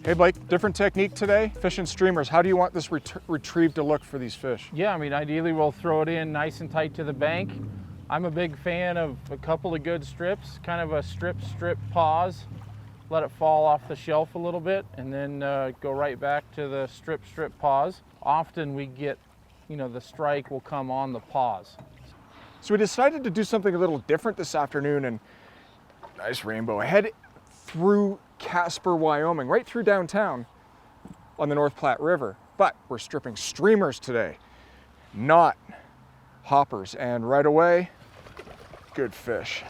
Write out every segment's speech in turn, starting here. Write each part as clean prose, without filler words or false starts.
Hey Blake, different technique today, fishing streamers. How do you want this retrieve to look for these fish? Yeah, I mean, ideally we'll throw it in nice and tight to the bank. I'm a big fan of a couple of good strips, kind of a strip pause. Let it fall off the shelf a little bit and then go right back to the strip pause. Often we get, the strike will come on the pause. So we decided to do something a little different this afternoon, and nice rainbow. Head through Casper, Wyoming, right through downtown on the North Platte River. But we're stripping streamers today, not hoppers. And right away, good fish.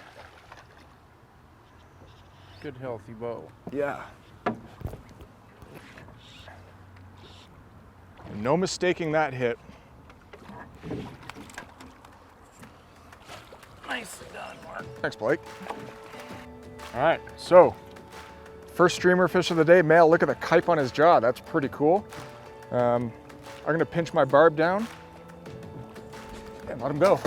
Good healthy bow. Yeah. No mistaking that hit. Nicely done, Mark. Thanks, Blake. All right, so first streamer fish of the day, male. Look at the kype on his jaw. That's pretty cool. I'm gonna pinch my barb down and let him go.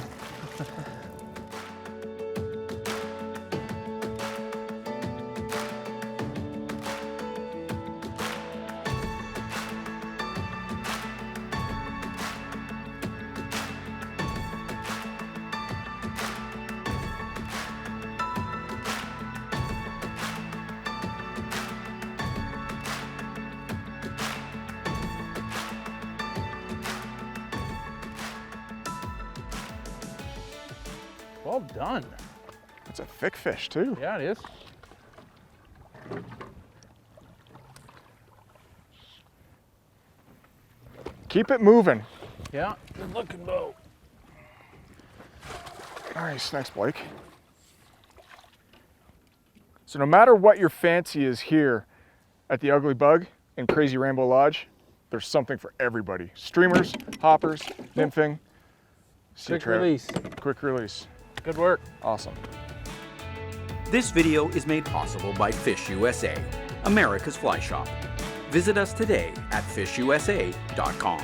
Well done. That's a thick fish too. Yeah, it is. Keep it moving. Yeah, good looking bow. Nice, thanks, Blake. So no matter what your fancy is here at the Ugly Bug in Crazy Rainbow Lodge, there's something for everybody. Streamers, hoppers, nymphing. Quick release. Quick release. Good work. Awesome. This video is made possible by Fish USA, America's fly shop. Visit us today at fishusa.com.